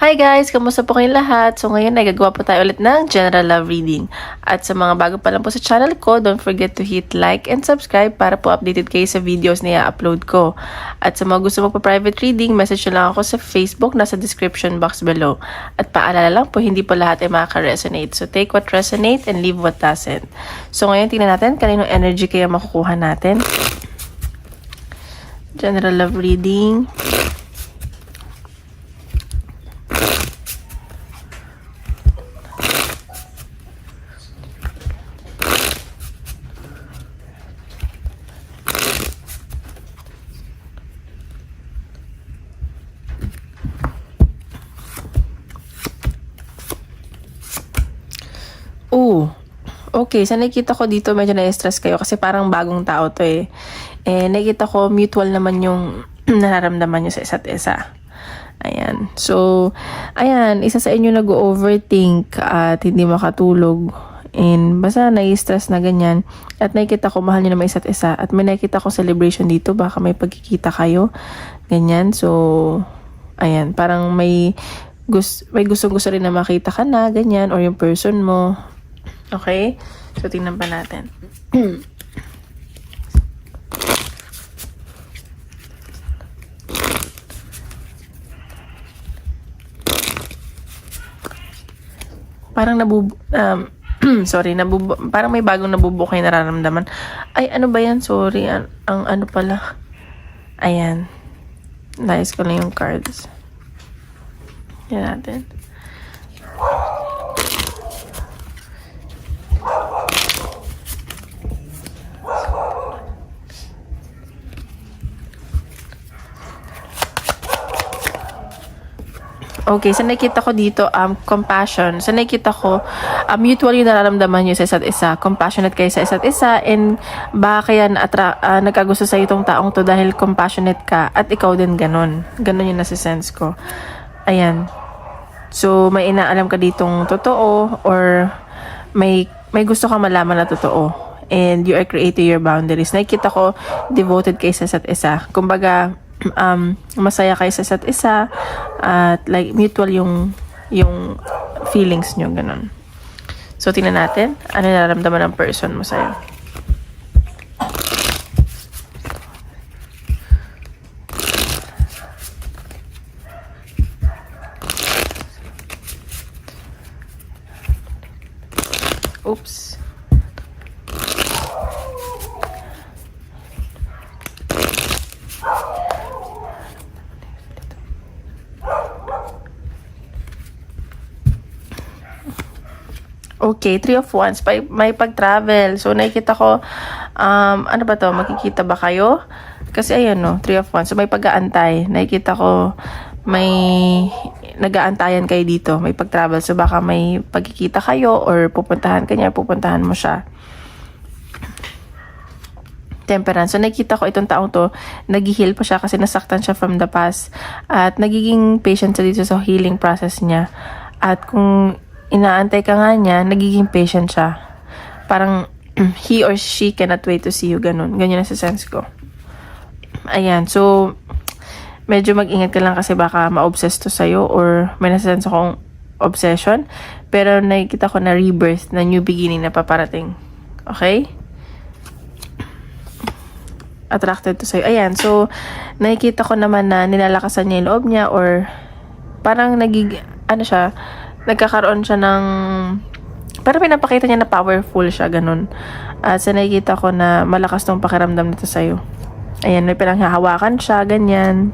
Hi guys! Kamusta po kayong lahat? So ngayon ay gagawa po tayo ulit ng general love reading. At sa mga bago pa lang po sa channel ko, don't forget to hit like and subscribe para po updated kayo sa videos na i-upload ko. At sa mga gusto magpa-private reading, message nyo lang ako sa Facebook, nasa description box below. At paalala lang po, hindi po lahat ay makaka-resonate. So take what resonate and leave what doesn't. So ngayon tingnan natin kaninong energy kaya makukuha natin. General love reading. Okay. So nakikita ko dito medyo na-stress kayo kasi parang bagong tao to eh. Nakikita ko mutual naman yung nararamdaman nyo sa isa't isa. Ayan. So, ayan. Isa sa inyo nag-overthink at hindi makatulog. And basta na-stress na ganyan. At nakikita ko mahal nyo naman isa't isa. At may nakikita ko celebration dito. Baka may pagkikita kayo. Ganyan. So, ayan. Parang may gusto rin na makita ka na. Ganyan. Or yung person mo. Okay? So, tingnan pa natin. Parang parang may bagong nabubukay nararamdaman. Ay, ano ba yan? Sorry. Ang ano pala. Ayan. Layas ko lang yung cards. Yan natin. Okay, so nakikita ko dito, compassion. So nakikita ko, mutual yung nararamdaman nyo sa isa't isa. Compassionate kayo sa isa't isa. And baka kaya nagkagusto sa itong taong to dahil compassionate ka. At ikaw din ganun. Ganun yung nasa-sense ko. Ayan. So, may inaalam ka ditong totoo or may gusto ka malaman na totoo. And you are creating your boundaries. Nakikita ko, devoted kayo sa isa't isa. Kumbaga, masaya kayo sa isa't isa at like mutual yung feelings nyo, ganun. So, tingnan natin ano nararamdaman ng person mo sa'yo. Oops. Okay, 3 of Wands. May pag-travel. So, nakikita ko, ano ba to? Makikita ba kayo? Kasi, ayan, no? 3 of Wands. So, may pag-aantay. Nakikita ko, may nag-aantayan kayo dito. May pag-travel. So, baka may pagkikita kayo or pupuntahan kanya, pupuntahan mo siya. Temperance. So, nakikita ko itong taong to, nag-heal pa siya kasi nasaktan siya from the past. At nagiging patient siya dito sa healing process niya. At kung inaantay ka nga niya, nagiging patient siya. Parang, he or she cannot wait to see you, ganun. Ganyan na sa sense ko. Ayan, so, medyo mag-ingat ka lang kasi baka ma-obsess to sa'yo or may nasasense akong obsession. Pero nakikita ko na rebirth, na new beginning na paparating. Okay? Attracted to sa'yo. Ayan, so, nakikita ko naman na nilalakasan niya yung loob niya or parang nagkakaroon siya ng parang pinapakita niya na powerful siya, ganun. At sa nakikita ko na malakas tong pakiramdam nito sa'yo. Ayan, may pinanghahawakan siya, ganyan.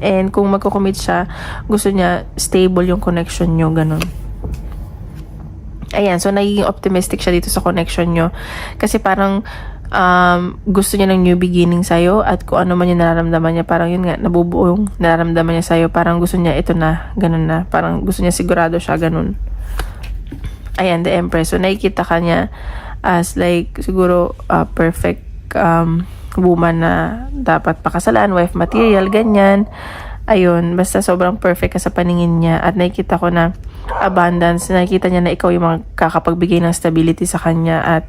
And kung magkukommit siya, gusto niya stable yung connection nyo, ganun. Ayan, so nagiging optimistic siya dito sa connection nyo. Kasi parang gusto niya ng new beginning sa'yo at kung ano man yung nararamdaman niya, parang yun nga, nabubuo yung nararamdaman niya sa'yo, parang gusto niya ito na, ganun na, parang gusto niya sigurado siya, ganun. Ayan, the Empress. So, nakikita ka niya as like, siguro, perfect woman na dapat pakasalan, wife material, ganyan. Ayun, basta sobrang perfect ka sa paningin niya at nakikita ko na abundance, nakikita niya na ikaw yung makakapagbigay ng stability sa kanya at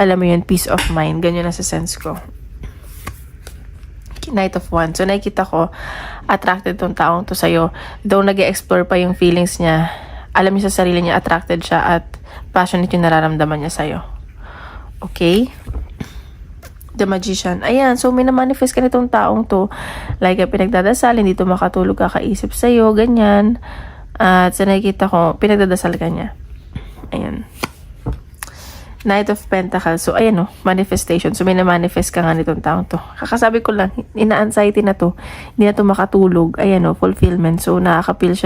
alam mo yun, peace of mind. Ganyan na sa sense ko. Knight of Wands. So, nakikita ko, attracted tong taong to sa'yo. Though nag-explore pa yung feelings niya, alam niya sa sarili niya, attracted siya at passionate yung nararamdaman niya sa'yo. Okay? The Magician. Ayan, so may na-manifest ka nitong taong to. Like, pinagdadasal, hindi to makatulog, kakaisip sa'yo, ganyan. At sa nakikita ko, pinagdadasal ka niya. Ayan. Knight of Pentacles. So, ayan manifestation. So, may na-manifest ka nga nitong taong to. Kakasabi ko lang, ina-anxiety na to. Hindi na to makatulog. Ayan fulfillment. So, nakaka-feel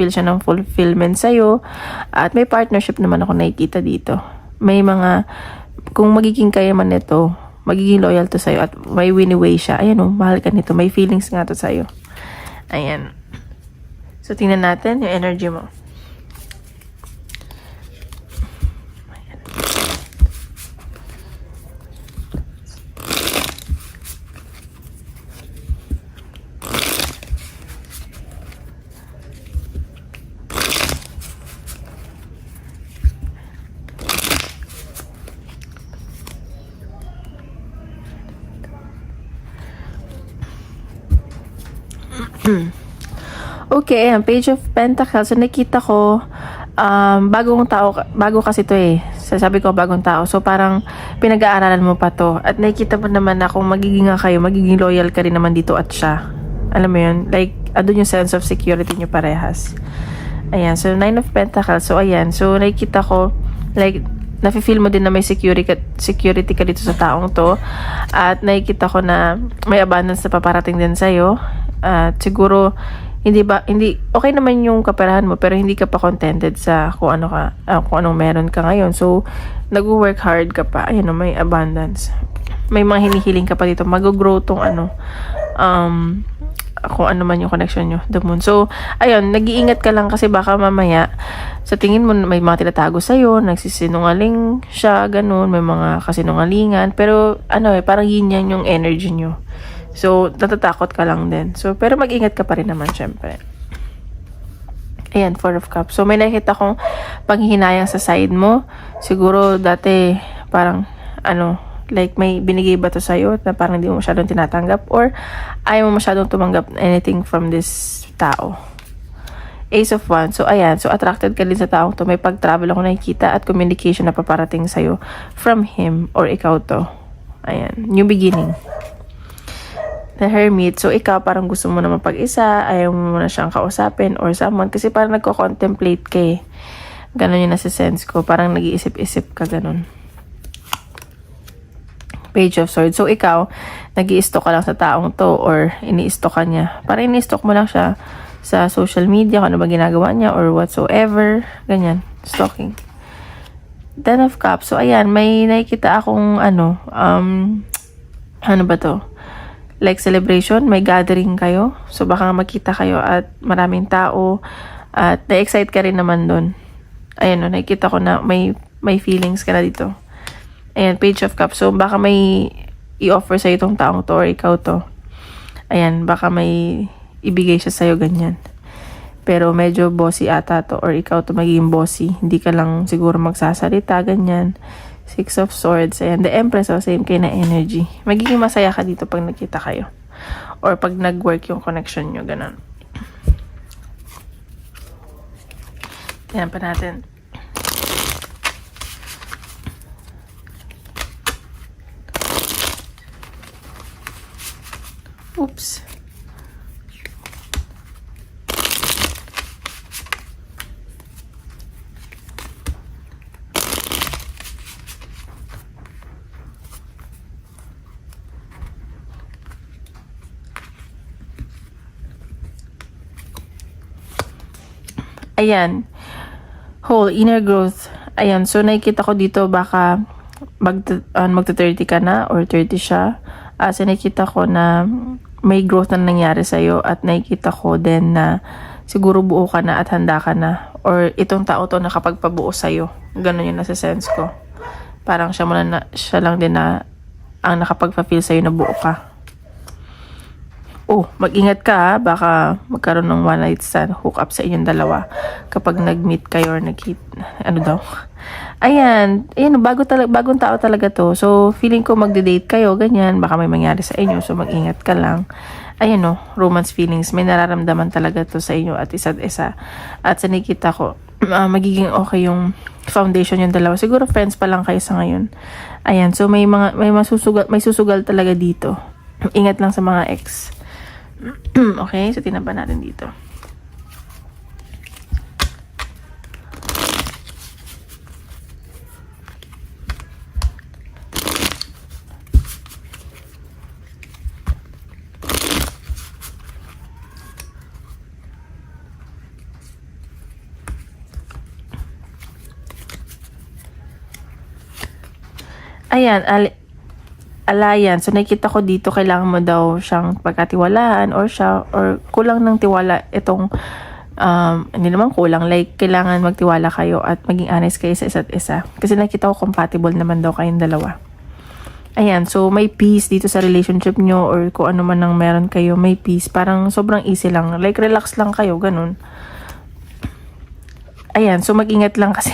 siya ng fulfillment sa'yo. At may partnership naman ako nakikita dito. May mga, kung magiging kaya man nito, magiging loyal to sa'yo at may win-away siya. Ayan mahal ka nito. May feelings nga to sa'yo. Ayan. So, tingnan natin yung energy mo. Okay, ayan, Page of Pentacles. So, nakita ko, bago kasi to sasabi ko, bagong tao. So, parang pinag-aaralan mo pa to. At nakikita mo naman na kung magiging nga kayo, magiging loyal ka rin naman dito at siya. Alam mo yun? Like, andun yung sense of security nyo parehas. Ayan, so, 9 of Pentacles. So, ayan. So, nakikita ko, like, nafe-feel mo din na may security ka dito sa taong to. At nakikita ko na may abundance na paparating din sa'yo. At siguro, hindi okay naman yung kaperahan mo pero hindi ka pa contented sa kung anong meron ka ngayon. So, nag-work hard ka pa. Ayun may abundance. May mga hinihiling ka pa dito. Mag-grow tong kung ano man yung connection nyo, the moon. So, ayun, nag-iingat ka lang kasi baka mamaya sa tingin mo may mga tinatago sa'yo, nagsisinungaling siya, ganun, may mga kasinungalingan. Pero, parang yin yan yung energy nyo. So, natatakot ka lang din. So, pero mag-ingat ka pa rin naman, syempre. Ayan, 4 of Cups. So, may nakikita kong panghihinayang sa side mo. Siguro, dati, parang, like, may binigay ba to sa'yo na parang hindi mo masyadong tinatanggap or ayaw mo masyadong tumanggap anything from this tao. Ace of Wands. So, ayan. So, attracted ka din sa taong to. May pag-travel ako nakikita at communication na paparating sa'yo from him or ikaw to. Ayan. New beginning. The Hermit. So, ikaw parang gusto mo na mapag-isa, ayaw mo na siyang kausapin or someone kasi parang nagko-contemplate ka Ganon yung nasa sense ko. Parang nag-iisip-isip ka ganon. Page of Swords. So, ikaw, nag-i-stalk ka lang sa taong to or ini-stalk ka niya. Parang ini-stalk mo lang siya sa social media, kung ano ba ginagawa niya or whatsoever. Ganyan. Stalking. Ten of Cups. So, ayan, may nakikita akong ano ba to? Like celebration, may gathering kayo. So, baka makita kayo at maraming tao. At na-excite ka rin naman doon. Ayan, nakikita ko na may feelings ka na dito. Ayan, Page of Cups. So, baka may i-offer sa'yo itong taong to or ikaw to. Ayan, baka may ibigay siya sa'yo ganyan. Pero medyo bossy ata to or ikaw to magiging bossy. Hindi ka lang siguro magsasalita, ganyan. 6 of Swords. Ayan, the Empress. So, same kayo na energy. Magiging masaya ka dito pag nagkita kayo. Or pag nag-work yung connection nyo, ganun. Ayan pa natin. Oops. Ayan. Whole inner growth. Ayan. So, nakikita ko dito baka magta-30 ka na or 30 siya. So, nakikita ko na may growth na nangyari sa'yo at nakikita ko din na siguro buo ka na at handa ka na. Or itong tao to nakapagpabuo sa'yo. Ganun yung nasa sense ko. Parang siya lang din na ang nakapagpa-feel sa'yo na buo ka. Oh, mag-ingat ka ha. Baka magkaroon ng one night stand, hook up sa inyong dalawa kapag nag-meet kayo or nag-hit. Ano daw? Ayan, bagong tao talaga to. So, feeling ko magde-date kayo, ganyan. Baka may mangyari sa inyo, so mag-ingat ka lang. Ayan no, romance feelings. May nararamdaman talaga to sa inyo at isa't isa. At sa nakita ko, magiging okay yung foundation yung dalawa. Siguro friends pa lang kayo sa ngayon. Ayan, so may susugal talaga dito. Ingat lang sa mga ex. Okay, so tinaban natin dito. Ayan, alliance. So, nakikita ko dito, kailangan mo daw siyang pagkatiwalaan or kulang ng tiwala itong, hindi naman kulang, like, kailangan magtiwala kayo at maging honest kayo sa isa't isa. Kasi nakita ko compatible naman daw kayong dalawa. Ayan, so may peace dito sa relationship nyo or kung ano man ang meron kayo, may peace. Parang sobrang easy lang. Like, relax lang kayo, ganun. Ayan, so mag-ingat lang kasi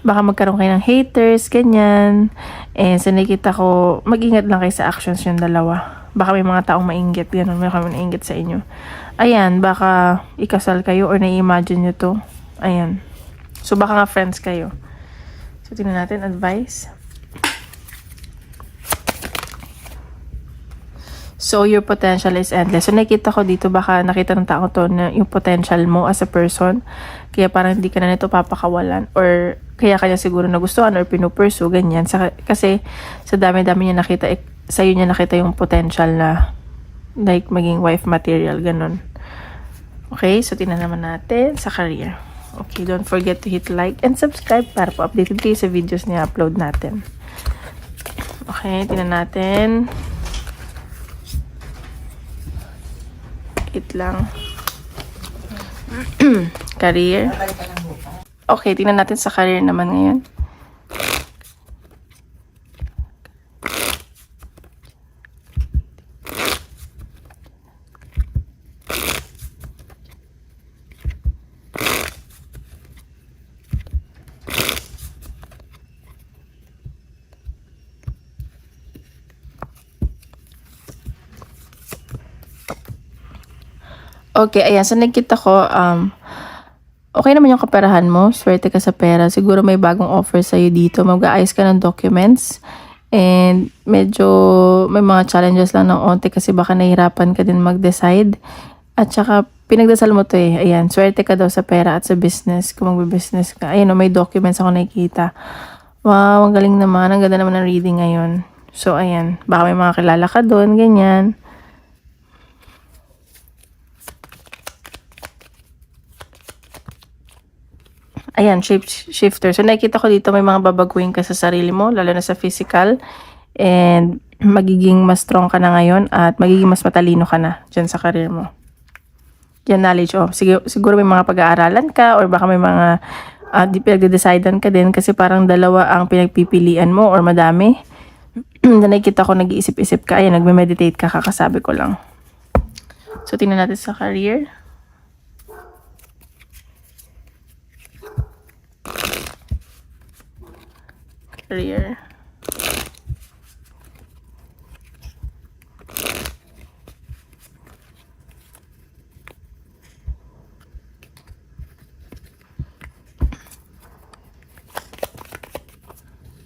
baka magkaroon kayo ng haters, ganyan. And so nakita ko, mag-ingat lang kayo sa actions yung dalawa. Baka may mga taong mainggit, ganun. May kami nainggit sa inyo. Ayan, baka ikasal kayo or na-imagine nyo to. Ayan. So baka nga friends kayo. So tingnan natin, advice. So, your potential is endless. So, nakita ko dito, baka nakita ng tao to na yung potential mo as a person. Kaya parang hindi ka na nito papakawalan. Or kaya kanya siguro nagustuhan or pinupursue, ganyan. Kasi sa dami-dami niya nakita, sa'yo niya nakita yung potential na like maging wife material, ganun. Okay, so tingnan naman natin sa career. Okay, don't forget to hit like and subscribe para po updated kayo sa videos na upload natin. Okay, tingnan natin. It lang. Career. Okay, tingnan natin sa career naman ngayon. Okay, ayan. So, nakita ko, okay naman yung kaperahan mo. Swerte ka sa pera. Siguro may bagong offer sa'yo dito. Mag-aayos ka ng documents. And medyo may mga challenges lang ng onte kasi baka nahihirapan ka din mag-decide. At saka, pinagdasal mo to eh. Ayan, swerte ka daw sa pera at sa business. Kung mag-business ka. Ayan, may documents ako nakikita. Wow, ang galing naman. Ang ganda naman ng reading ngayon. So, ayan. Baka may mga kilala ka doon. Ganyan. Ayan, shifter. So, nakikita ko dito may mga babaguhin ka sa sarili mo, lalo na sa physical. And magiging mas strong ka na ngayon at magiging mas matalino ka na dyan sa career mo. Yan, knowledge. Oh, siguro may mga pag-aaralan ka or baka may mga pinagde-decidean ka din kasi parang dalawa ang pinagpipilian mo or madami. Na nakikita ko nag-iisip-isip ka. Ayan, nagme-meditate ka, kakasabi ko lang. So, tingnan natin sa career. Career.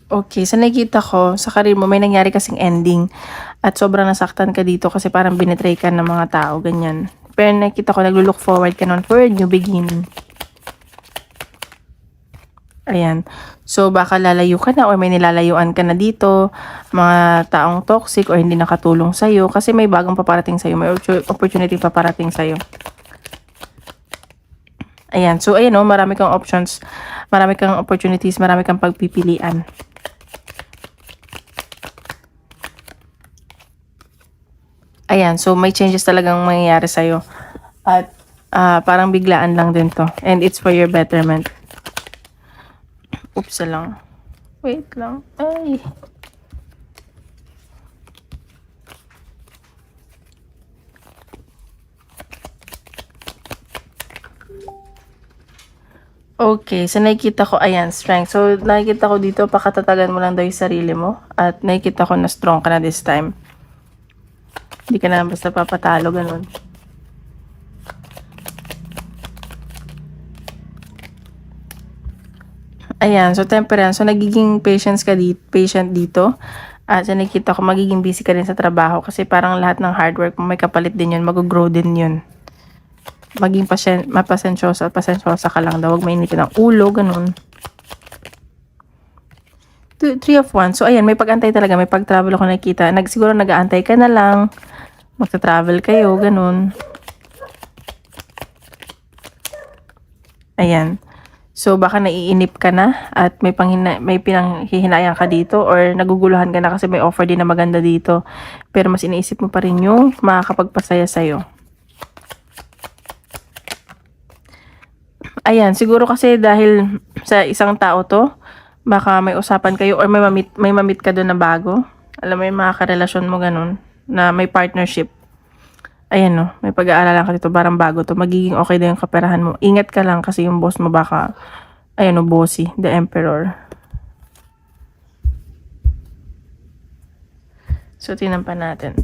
Okay, sa nakikita ko, sa career mo, may nangyari kasing ending. At sobrang nasaktan ka dito kasi parang binetray ka ng mga tao, ganyan. Pero nakikita ko, naglo-look forward ka nun for a new beginning. Ayan. So, baka lalayo ka na or may nilalayuan ka na dito. Mga taong toxic or hindi nakatulong sa'yo. Kasi may bagong paparating sa'yo. May opportunity paparating sa'yo. Ayan. So, ayan o. Marami kang options. Marami kang opportunities. Marami kang pagpipilian. Ayan. So, may changes talagang mangyayari sa'yo. At parang biglaan lang din to. And it's for your betterment. Oops lang. Wait lang. Ay. Okay, so nakikita ko, ayan, strength. So, nakikita ko dito, pakatatagan mo lang daw yung sarili mo. At nakikita ko na strong ka na this time. Hindi ka na basta papatalo, ganun. Ayan, so temperance. So, nagiging patient dito. At so, nakikita ko, magiging busy ka rin sa trabaho. Kasi parang lahat ng hard work mo, may kapalit din yun. Mag-grow din yun. Maging pasensyosa ka lang daw. Huwag mainitin ang ulo, ganun. Three of Wands. So, ayan, may pag-antay talaga. May pag-travel ako nakikita. Siguro nag-aantay ka na lang. Magta-travel kayo, ganun. Ayan. So, baka naiinip ka na at may pinanghihinayang ka dito or naguguluhan ka na kasi may offer din na maganda dito. Pero mas iniisip mo pa rin yung makakapagpasaya sa'yo. Ayan, siguro kasi dahil sa isang tao to, baka may usapan kayo or may mamit ka doon na bago. Alam mo yung mga karelasyon mo ganun, na may partnership. Ayan no, may pag-aaralan ka dito, parang bago to. Magiging okay din yung kaperahan mo. Ingat ka lang kasi yung boss mo baka, ayan no, bossy, the emperor. So, tingnan pa natin.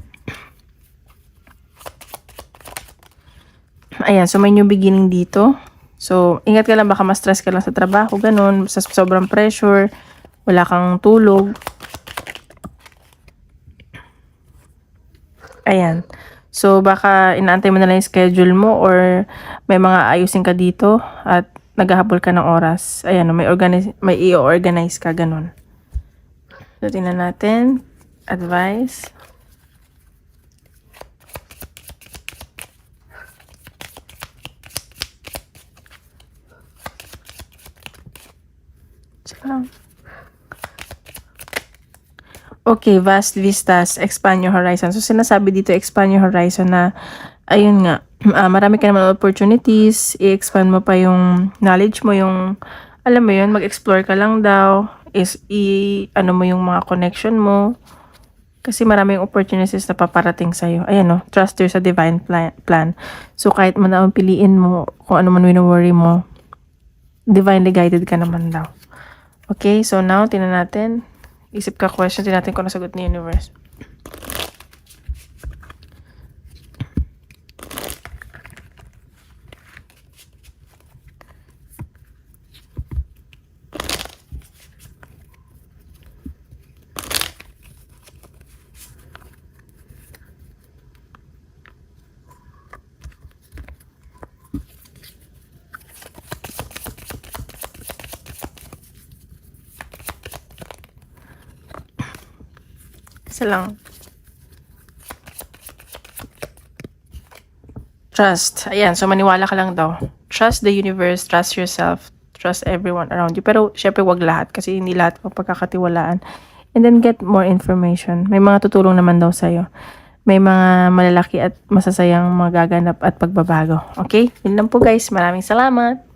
Ayan, so may new beginning dito. So, ingat ka lang, baka ma-stress ka lang sa trabaho, ganun, sa sobrang pressure, wala kang tulog. Ayan. So, baka inaantay mo na lang yung schedule mo or may mga ayusin ka dito at naghahabol ka ng oras. Ayan, may i-organize ka, ganun. So, tingnan natin. Advice. Okay, vast vistas, expand your horizon. So, sinasabi dito, expand your horizon na, ayun nga, marami ka naman opportunities, i-expand mo pa yung knowledge mo, alam mo yun, mag-explore ka lang daw, ano mo yung mga connection mo, kasi maraming opportunities na paparating sa'yo. Ayan no, trust your sa divine plan. So, kahit man ang piliin mo, kung ano man wino-worry mo, divinely guided ka naman daw. Okay, so now, tingnan natin. Isip ka question, tingnan natin kung nasagot ni universe. Isa lang. Trust. Ayan, so maniwala ka lang daw. Trust the universe, trust yourself, trust everyone around you. Pero syempre wag lahat kasi hindi lahat pagkakatiwalaan. And then get more information. May mga tutulong naman daw sa'yo. May mga malalaki at masasayang magaganap at pagbabago. Okay? Yun lang po guys. Maraming salamat.